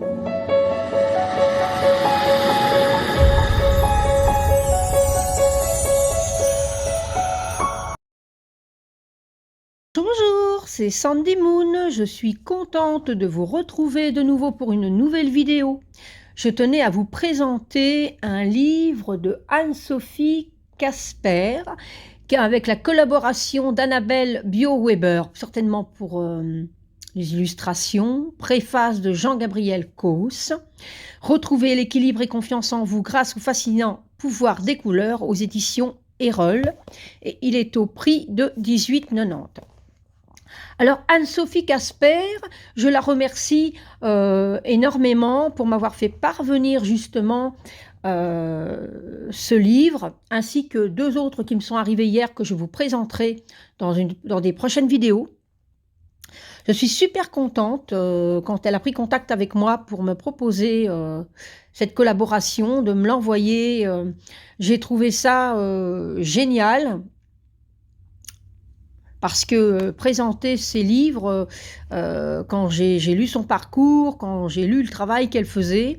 Bonjour, c'est Sandy Moon. Je suis contente de vous retrouver de nouveau pour une nouvelle vidéo. Je tenais à vous présenter un livre de Anne-Sophie Casper avec la collaboration d'Annabelle Bio-Weber, certainement pour les illustrations, préface de Jean-Gabriel Causse. Retrouvez l'équilibre et confiance en vous grâce au fascinant pouvoir des couleurs aux éditions Erol et il est au prix de 18,90 €. Alors Anne-Sophie Casper, je la remercie énormément pour m'avoir fait parvenir justement ce livre, ainsi que deux autres qui me sont arrivés hier que je vous présenterai dans des prochaines vidéos. Je suis super contente quand elle a pris contact avec moi pour me proposer cette collaboration, de me l'envoyer. J'ai trouvé ça génial. Parce que présenter ses livres, quand j'ai lu son parcours, quand j'ai lu le travail qu'elle faisait,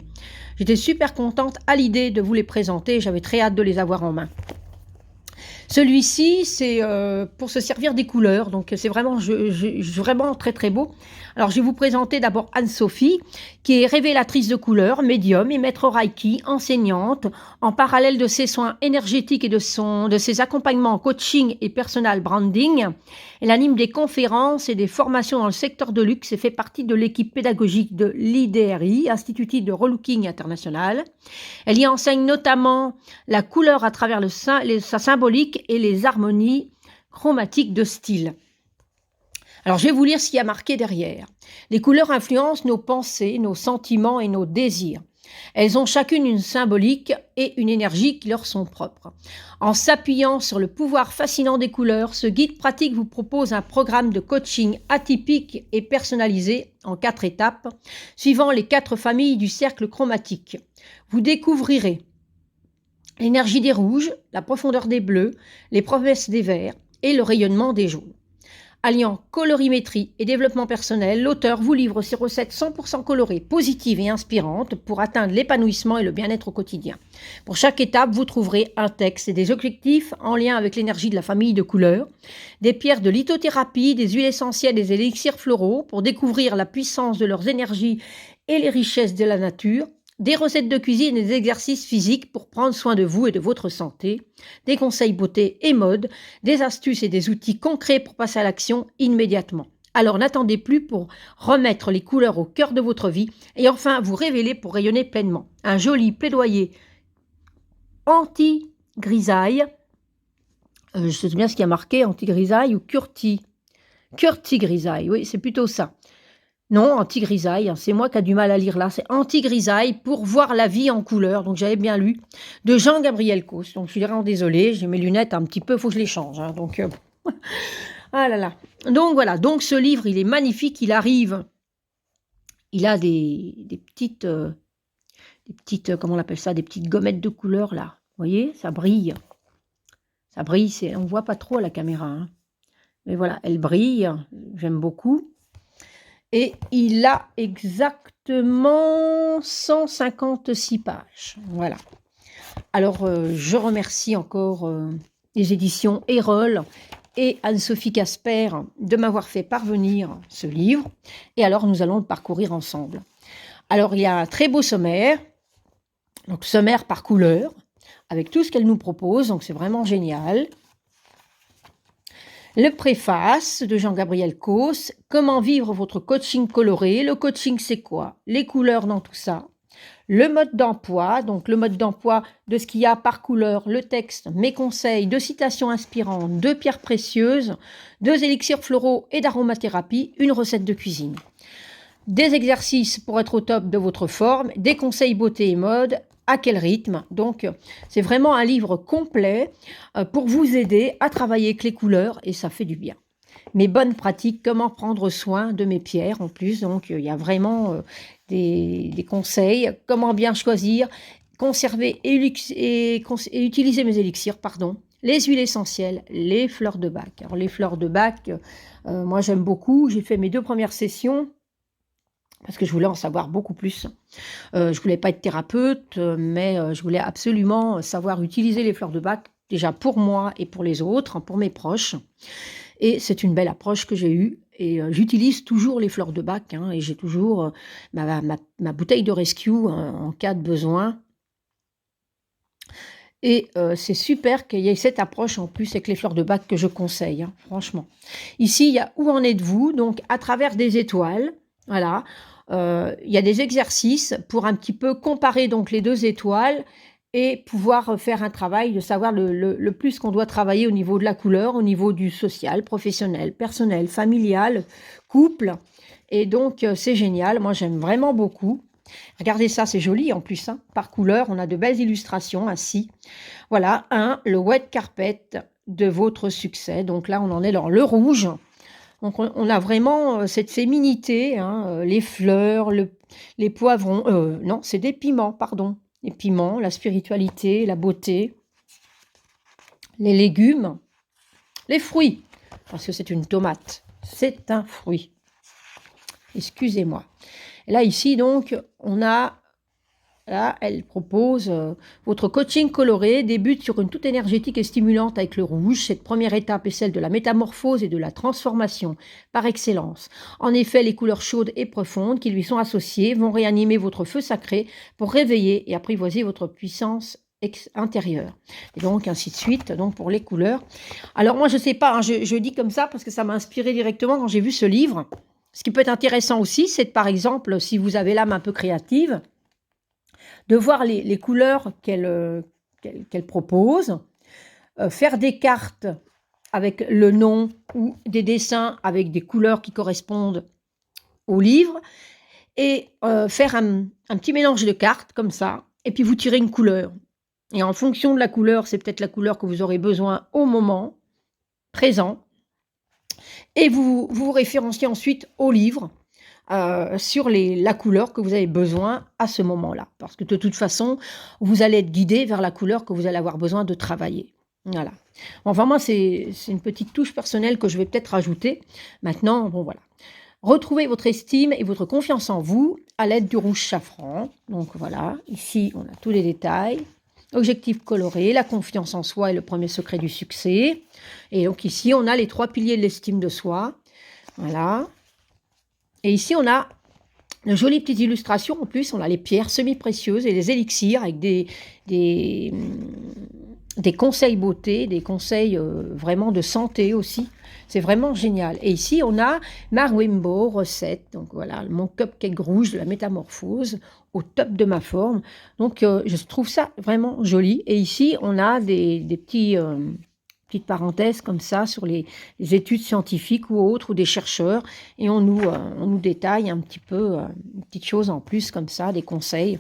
j'étais super contente à l'idée de vous les présenter. J'avais très hâte de les avoir en main. Celui-ci, c'est pour se servir des couleurs, donc c'est vraiment, vraiment très très beau. Alors je vais vous présenter d'abord Anne-Sophie, qui est révélatrice de couleurs, médium et maître Reiki, enseignante. En parallèle de ses soins énergétiques et de ses accompagnements en coaching et personal branding, elle anime des conférences et des formations dans le secteur de luxe et fait partie de l'équipe pédagogique de l'IDRI, Institut de Relooking International. Elle y enseigne notamment la couleur à travers sa symbolique et les harmonies chromatiques de style. Alors, je vais vous lire ce qui a marqué derrière. Les couleurs influencent nos pensées, nos sentiments et nos désirs. Elles ont chacune une symbolique et une énergie qui leur sont propres. En s'appuyant sur le pouvoir fascinant des couleurs, ce guide pratique vous propose un programme de coaching atypique et personnalisé en 4 étapes, suivant les 4 familles du cercle chromatique. Vous découvrirez l'énergie des rouges, la profondeur des bleus, les promesses des verts et le rayonnement des jaunes. Alliant colorimétrie et développement personnel, l'auteur vous livre ses recettes 100% colorées, positives et inspirantes pour atteindre l'épanouissement et le bien-être au quotidien. Pour chaque étape, vous trouverez un texte et des objectifs en lien avec l'énergie de la famille de couleurs, des pierres de lithothérapie, des huiles essentielles et des élixirs floraux pour découvrir la puissance de leurs énergies et les richesses de la nature, des recettes de cuisine et des exercices physiques pour prendre soin de vous et de votre santé, des conseils beauté et mode, des astuces et des outils concrets pour passer à l'action immédiatement. Alors n'attendez plus pour remettre les couleurs au cœur de votre vie et enfin vous révéler pour rayonner pleinement. Un joli plaidoyer anti-grisaille, je sais bien ce qui a marqué, anti-grisaille ou curti-grisaille, oui c'est plutôt ça. Non, anti-grisaille, c'est moi qui a du mal à lire là, c'est anti-grisaille pour voir la vie en couleur, donc j'avais bien lu, de Jean-Gabriel Causse. Donc je suis vraiment désolée, j'ai mes lunettes un petit peu, il faut que je les change. Hein, donc, ah là là. Donc voilà, donc ce livre, il est magnifique, il arrive, il a des petites, comment on appelle ça, des petites gommettes de couleur là. Vous voyez, ça brille. Ça brille, on ne voit pas trop à la caméra. Hein. Mais voilà, elle brille, j'aime beaucoup. Et il a exactement 156 pages. Voilà. Alors, je remercie encore les éditions Erol et Anne-Sophie Casper de m'avoir fait parvenir ce livre. Et alors, nous allons le parcourir ensemble. Alors, il y a un très beau sommaire. Donc, sommaire par couleur, avec tout ce qu'elle nous propose. Donc, c'est vraiment génial. Le préface de Jean-Gabriel Causse, comment vivre votre coaching coloré. Le coaching, c'est quoi? Les couleurs dans tout ça. Le mode d'emploi, donc le mode d'emploi de ce qu'il y a par couleur, le texte, mes conseils, 2 citations inspirantes, 2 pierres précieuses, 2 élixirs floraux et d'aromathérapie, une recette de cuisine. Des exercices pour être au top de votre forme, des conseils beauté et mode, à quel rythme. Donc, c'est vraiment un livre complet pour vous aider à travailler avec les couleurs et ça fait du bien. Mes bonnes pratiques, comment prendre soin de mes pierres en plus. Donc, il y a vraiment des conseils, comment bien choisir, conserver et utiliser mes élixirs, les huiles essentielles, les fleurs de bac. Alors, les fleurs de bac, moi j'aime beaucoup. J'ai fait mes 2 premières sessions. parce que je voulais en savoir beaucoup plus. Je voulais pas être thérapeute, mais je voulais absolument savoir utiliser les fleurs de Bach, déjà pour moi et pour les autres, hein, pour mes proches. Et c'est une belle approche que j'ai eue et j'utilise toujours les fleurs de Bach, hein, et j'ai toujours, ma bouteille de rescue en cas de besoin. Et c'est super qu'il y ait cette approche en plus avec les fleurs de Bach que je conseille, hein, franchement. Ici, il y a «Où en êtes-vous?» donc à travers des étoiles, voilà. Il y a des exercices pour un petit peu comparer donc les 2 étoiles et pouvoir, faire un travail de savoir le plus qu'on doit travailler au niveau de la couleur, au niveau du social, professionnel, personnel, familial, couple, et donc c'est génial. Moi, j'aime vraiment beaucoup. Regardez ça, c'est joli en plus, hein, par couleur, on a de belles illustrations ainsi. Voilà, le wet carpet de votre succès. Donc là, on en est dans le rouge. Donc on a vraiment cette féminité, hein, les fleurs, les poivrons, non, c'est des piments, pardon. Les piments, la spiritualité, la beauté, les légumes, les fruits, parce que c'est une tomate, c'est un fruit. Excusez-moi. Et là, ici, donc, on a, là, elle propose votre coaching coloré débute sur une toute énergétique et stimulante avec le rouge. Cette première étape est celle de la métamorphose et de la transformation par excellence. En effet, les couleurs chaudes et profondes qui lui sont associées vont réanimer votre feu sacré pour réveiller et apprivoiser votre puissance intérieure. Et donc, ainsi de suite, donc pour les couleurs. Alors, moi, je ne sais pas, hein, je dis comme ça parce que ça m'a inspiré directement quand j'ai vu ce livre. Ce qui peut être intéressant aussi, c'est par exemple, si vous avez l'âme un peu créative, de voir les couleurs qu'elle propose, faire des cartes avec le nom ou des dessins avec des couleurs qui correspondent au livre, et faire un petit mélange de cartes comme ça, et puis vous tirez une couleur. Et en fonction de la couleur, c'est peut-être la couleur que vous aurez besoin au moment présent, et vous vous référenciez ensuite au livre sur la couleur que vous avez besoin à ce moment-là. Parce que de toute façon, vous allez être guidé vers la couleur que vous allez avoir besoin de travailler. Voilà. Enfin, moi, c'est une petite touche personnelle que je vais peut-être rajouter. Maintenant, bon, voilà. Retrouvez votre estime et votre confiance en vous à l'aide du rouge safran. Donc voilà, ici, on a tous les détails. Objectif coloré, la confiance en soi est le premier secret du succès. Et donc ici, on a les 3 piliers de l'estime de soi. Voilà. Et ici, on a de jolies petites illustrations. En plus, on a les pierres semi-précieuses et les élixirs avec des conseils beauté, des conseils vraiment de santé aussi. C'est vraiment génial. Et ici, on a ma Rainbow recette. Donc voilà, mon cupcake rouge de la métamorphose au top de ma forme. Donc, je trouve ça vraiment joli. Et ici, on a des petites parenthèses comme ça sur les études scientifiques ou autres, ou des chercheurs. Et on nous détaille un petit peu, une petite chose en plus comme ça, des conseils.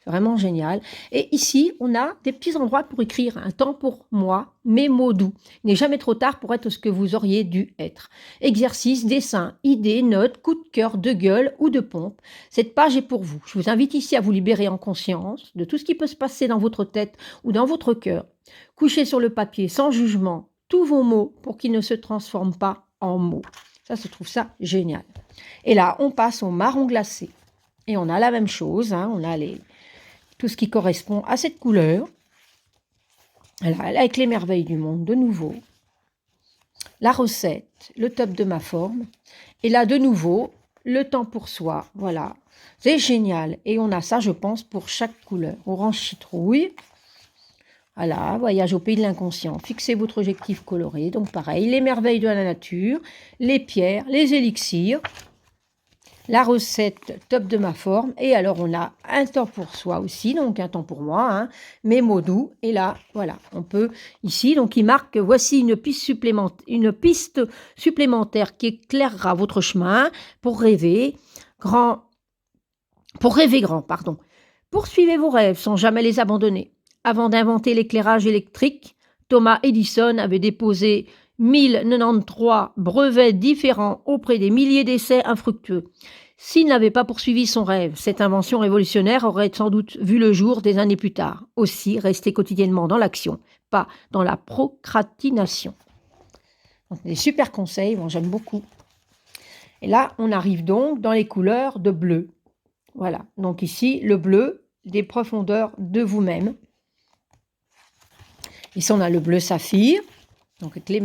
Vraiment génial. Et ici, on a des petits endroits pour écrire. Un temps pour moi, mes mots doux. Il n'est jamais trop tard pour être ce que vous auriez dû être. Exercice, dessin, idées, notes, coup de cœur, de gueule ou de pompe. Cette page est pour vous. Je vous invite ici à vous libérer en conscience de tout ce qui peut se passer dans votre tête ou dans votre cœur. Couchez sur le papier sans jugement tous vos mots pour qu'ils ne se transforment pas en mots. Ça, je trouve ça génial. Et là, on passe au marron glacé. Et on a la même chose, hein, on a tout ce qui correspond à cette couleur. Alors, avec les merveilles du monde, de nouveau. La recette, le top de ma forme. Et là, de nouveau, le temps pour soi. Voilà, c'est génial. Et on a ça, je pense, pour chaque couleur. Orange citrouille. Voilà, voyage au pays de l'inconscient. Fixez votre objectif coloré. Donc pareil, les merveilles de la nature, les pierres, les élixirs. La recette top de ma forme. Et alors, on a un temps pour soi aussi, donc un temps pour moi, hein, mes mots doux. Et là, voilà, on peut ici, donc il marque, voici une piste supplémentaire qui éclairera votre chemin pour rêver grand. Pardon. Poursuivez vos rêves sans jamais les abandonner. Avant d'inventer l'éclairage électrique, Thomas Edison avait déposé 1093 brevets différents auprès des milliers d'essais infructueux. S'il n'avait pas poursuivi son rêve, cette invention révolutionnaire aurait sans doute vu le jour des années plus tard. Aussi, restez quotidiennement dans l'action, pas dans la procrastination. Donc, des super conseils, moi j'aime beaucoup. Et là, on arrive donc dans les couleurs de bleu. Voilà, donc ici, le bleu, des profondeurs de vous-même. Ici, on a le bleu saphir, donc avec les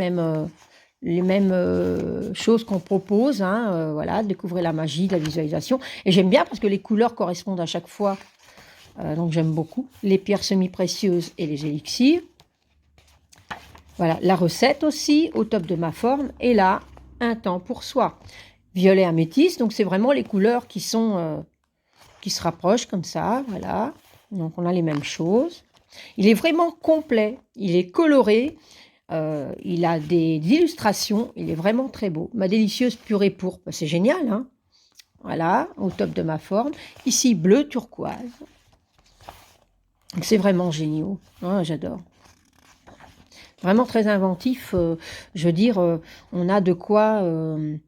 mêmes choses qu'on propose, hein, voilà, découvrir la magie de la visualisation. Et j'aime bien parce que les couleurs correspondent à chaque fois, donc j'aime beaucoup. Les pierres semi-précieuses et les élixirs. Voilà, la recette aussi, au top de ma forme. Et là, un temps pour soi. Violet améthyste, donc c'est vraiment les couleurs qui sont... qui se rapprochent comme ça, voilà. Donc on a les mêmes choses. Il est vraiment complet, il est coloré, il a des illustrations, il est vraiment très beau. Ma délicieuse purée pourpre, c'est génial, hein. Voilà, au top de ma forme. Ici, bleu turquoise. C'est vraiment génial, hein, j'adore. Vraiment très inventif, je veux dire, on a de quoi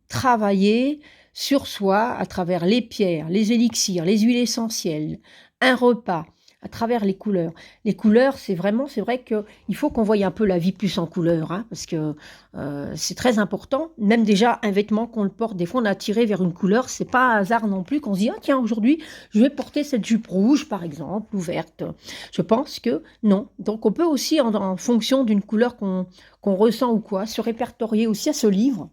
travailler sur soi à travers les pierres, les élixirs, les huiles essentielles, un repas, à travers les couleurs. Les couleurs, c'est vrai qu'il faut qu'on voie un peu la vie plus en couleur, hein, parce que c'est très important. Même déjà, un vêtement qu'on le porte, des fois on est attiré vers une couleur, c'est pas un hasard non plus qu'on se dit, ah tiens, aujourd'hui, je vais porter cette jupe rouge, par exemple, ou verte. Je pense que non. Donc on peut aussi, en fonction d'une couleur qu'on ressent ou quoi, se répertorier aussi à ce livre,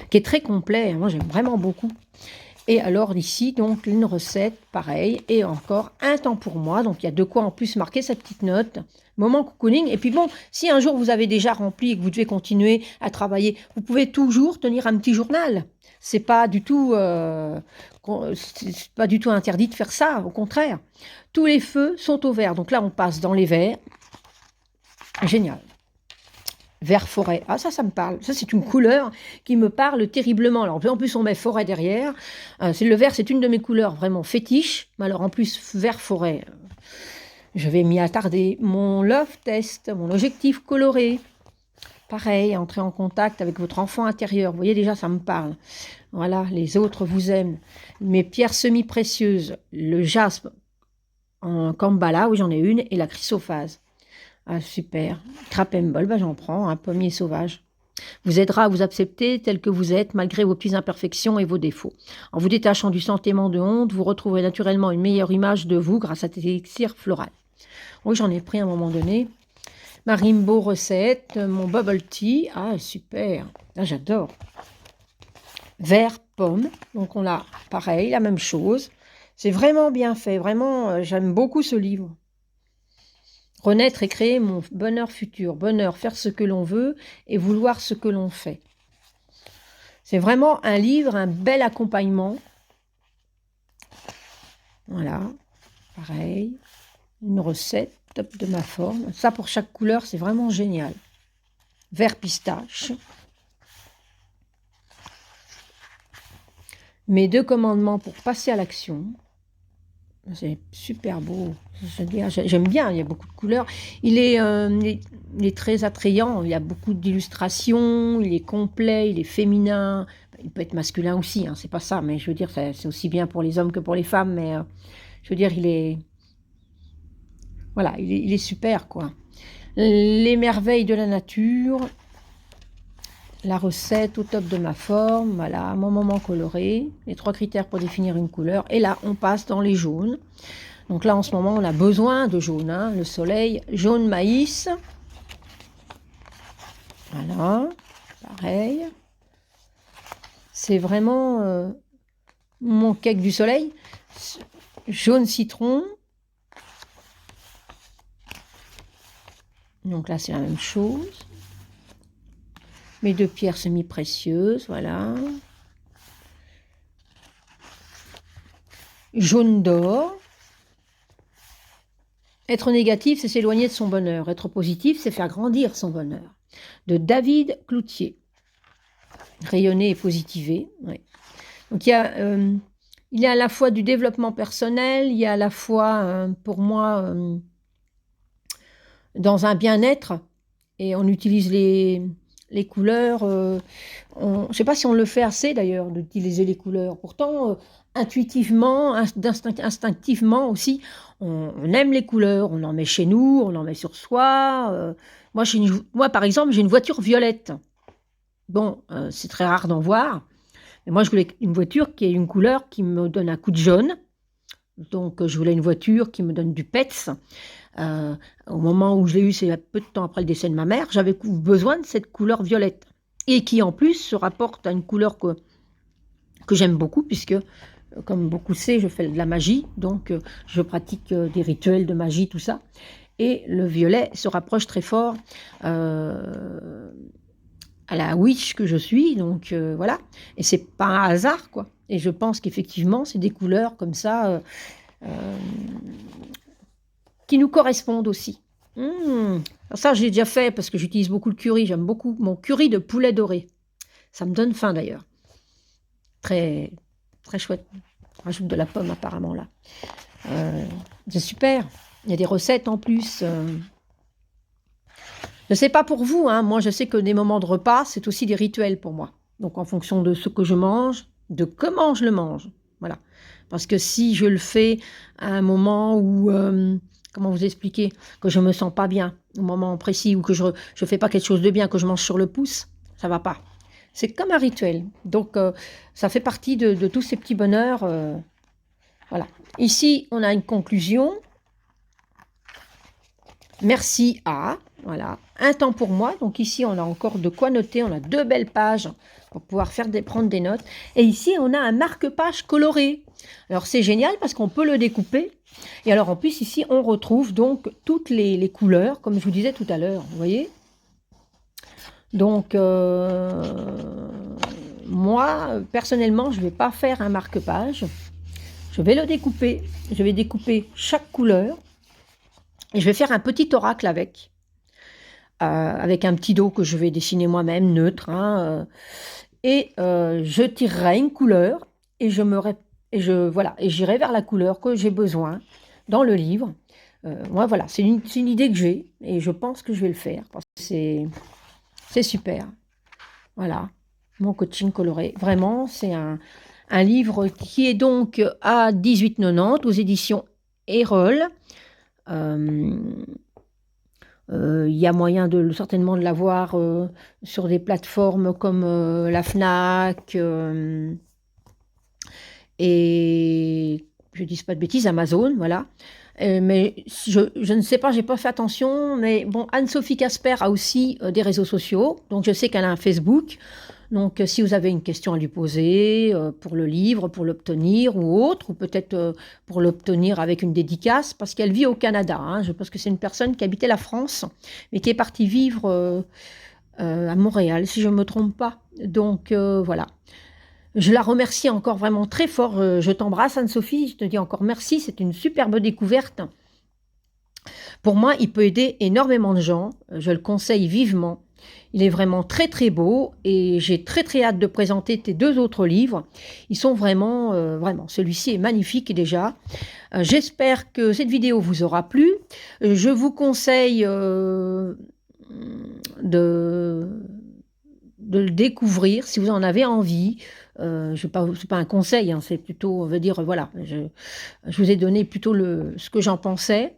qui est très complet. Moi, j'aime vraiment beaucoup. Et alors ici, donc, une recette, pareil, et encore un temps pour moi. Donc, il y a de quoi en plus marquer cette petite note. Moment cocooning. Et puis bon, si un jour vous avez déjà rempli et que vous devez continuer à travailler, vous pouvez toujours tenir un petit journal. C'est pas du tout, c'est pas du tout interdit de faire ça, au contraire. Tous les feux sont au vert. Donc là, on passe dans les verts. Génial. Vert forêt. Ah, ça me parle. Ça, c'est une couleur qui me parle terriblement. Alors, en plus, on met forêt derrière. Le vert, c'est une de mes couleurs vraiment fétiches. Mais alors, en plus, vert forêt, je vais m'y attarder. Mon love test, mon objectif coloré. Pareil, entrer en contact avec votre enfant intérieur. Vous voyez, déjà, ça me parle. Voilà, les autres vous aiment. Mes pierres semi-précieuses, le jaspe en Kambala, oui, j'en ai une, et la chrysophase. Ah, super. Crapembol, bah, j'en prends, un pommier sauvage. Vous aidera à vous accepter tel que vous êtes, malgré vos petites imperfections et vos défauts. En vous détachant du sentiment de honte, vous retrouverez naturellement une meilleure image de vous grâce à cet élixir floral. Oui, j'en ai pris à un moment donné. Ma Rimbaud recette, mon bubble tea. Ah, super. Là, j'adore. Vert pomme. Donc, on a pareil, la même chose. C'est vraiment bien fait. Vraiment, j'aime beaucoup ce livre. Renaître et créer mon bonheur futur. Bonheur, faire ce que l'on veut et vouloir ce que l'on fait. C'est vraiment un livre, un bel accompagnement. Voilà, pareil. Une recette, top de ma forme. Ça, pour chaque couleur, c'est vraiment génial. Vert pistache. Mes 2 commandements pour passer à l'action. C'est super beau. J'aime bien, il y a beaucoup de couleurs. Il est très attrayant, il y a beaucoup d'illustrations, il est complet, il est féminin. Il peut être masculin aussi, hein, c'est pas ça, mais je veux dire, c'est aussi bien pour les hommes que pour les femmes, mais je veux dire, voilà, il est super, quoi. Les merveilles de la nature, la recette au top de ma forme, voilà, mon moment coloré, les 3 critères pour définir une couleur. Et là, on passe dans les jaunes. Donc là, en ce moment, on a besoin de jaune, hein, le soleil, jaune maïs. Voilà, pareil. C'est vraiment mon cake du soleil. Jaune citron. Donc là, c'est la même chose. Mes 2 pierres semi-précieuses, voilà. Jaune d'or. Être négatif, c'est s'éloigner de son bonheur. Être positif, c'est faire grandir son bonheur. De David Cloutier. Rayonner et positiver. Ouais. Donc il y a à la fois du développement personnel, il y a à la fois, pour moi, dans un bien-être. Et on utilise les couleurs. Je ne sais pas si on le fait assez d'ailleurs, d'utiliser les couleurs. Pourtant, intuitivement, instinctivement aussi, on aime les couleurs. On en met chez nous, on en met sur soi. Moi, par exemple, j'ai une voiture violette. Bon, c'est très rare d'en voir. Mais moi, je voulais une voiture qui ait une couleur qui me donne un coup de jaune. Donc, je voulais une voiture qui me donne du peps. Au moment où je l'ai eu, c'est peu de temps après le décès de ma mère, j'avais besoin de cette couleur violette. Et qui, en plus, se rapporte à une couleur que j'aime beaucoup, puisque, comme beaucoup sait, je fais de la magie. Donc, je pratique des rituels de magie, tout ça. Et le violet se rapproche très fort à la witch que je suis, donc voilà. Et c'est pas un hasard, quoi. Et je pense qu'effectivement, c'est des couleurs comme ça qui nous correspondent aussi. Alors ça, j'ai déjà fait parce que j'utilise beaucoup le curry. J'aime beaucoup mon curry de poulet doré. Ça me donne faim d'ailleurs. Très, très chouette. On rajoute de la pomme apparemment là. C'est super. Il y a des recettes en plus. Je ne sais pas pour vous, hein, moi je sais que des moments de repas, c'est aussi des rituels pour moi. Donc en fonction de ce que je mange, de comment je le mange. Voilà. Parce que si je le fais à un moment où, comment vous expliquer, que je ne me sens pas bien, au moment précis, ou que je ne fais pas quelque chose de bien, que je mange sur le pouce, ça ne va pas. C'est comme un rituel. Donc ça fait partie de tous ces petits bonheurs. Voilà. Ici, on a une conclusion. Merci à, voilà, un temps pour moi. Donc ici, on a encore de quoi noter. On a 2 belles pages pour pouvoir prendre des notes. Et ici, on a un marque-page coloré. Alors c'est génial parce qu'on peut le découper. Et alors en plus, ici, on retrouve donc toutes les couleurs, comme je vous disais tout à l'heure. Vous voyez? Donc, moi, personnellement, je ne vais pas faire un marque-page. Je vais le découper. Je vais découper chaque couleur. Et je vais faire un petit oracle avec un petit dos que je vais dessiner moi-même, neutre. Hein, et je tirerai une couleur et voilà, et j'irai vers la couleur que j'ai besoin dans le livre. Moi, voilà, c'est une idée que j'ai et je pense que je vais le faire parce que c'est super. Voilà, mon coaching coloré. Vraiment, c'est un livre qui est donc à 18,90 aux éditions Erol. Il y a moyen certainement de l'avoir sur des plateformes comme la Fnac et je ne dis pas de bêtises, Amazon, voilà. Mais je ne sais pas, j'ai pas fait attention, mais bon, Anne-Sophie Casper a aussi des réseaux sociaux, donc je sais qu'elle a un Facebook. Donc, si vous avez une question à lui poser pour le livre, pour l'obtenir ou autre, ou peut-être pour l'obtenir avec une dédicace, parce qu'elle vit au Canada. Hein, je pense que c'est une personne qui habitait la France, mais qui est partie vivre à Montréal, si je ne me trompe pas. Donc, voilà. Je la remercie encore vraiment très fort. Je t'embrasse, Anne-Sophie. Je te dis encore merci. C'est une superbe découverte. Pour moi, il peut aider énormément de gens. Je le conseille vivement. Il est vraiment très très beau et j'ai très très hâte de présenter tes 2 autres livres. Ils sont vraiment, vraiment, celui-ci est magnifique déjà. J'espère que cette vidéo vous aura plu. Je vous conseille de le découvrir si vous en avez envie. C'est pas un conseil, hein, c'est plutôt, on veut dire, voilà, je vous ai donné plutôt ce que j'en pensais.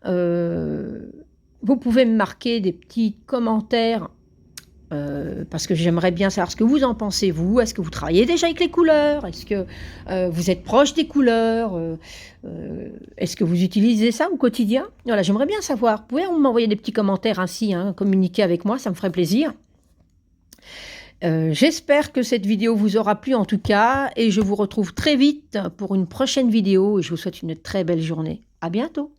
Vous pouvez me marquer des petits commentaires parce que j'aimerais bien savoir ce que vous en pensez, vous. Est-ce que vous travaillez déjà avec les couleurs? Est-ce que vous êtes proche des couleurs? Est-ce que vous utilisez ça au quotidien? Voilà, j'aimerais bien savoir. Vous pouvez m'envoyer des petits commentaires ainsi, hein, communiquer avec moi, ça me ferait plaisir. J'espère que cette vidéo vous aura plu en tout cas, et je vous retrouve très vite pour une prochaine vidéo, et je vous souhaite une très belle journée. À bientôt!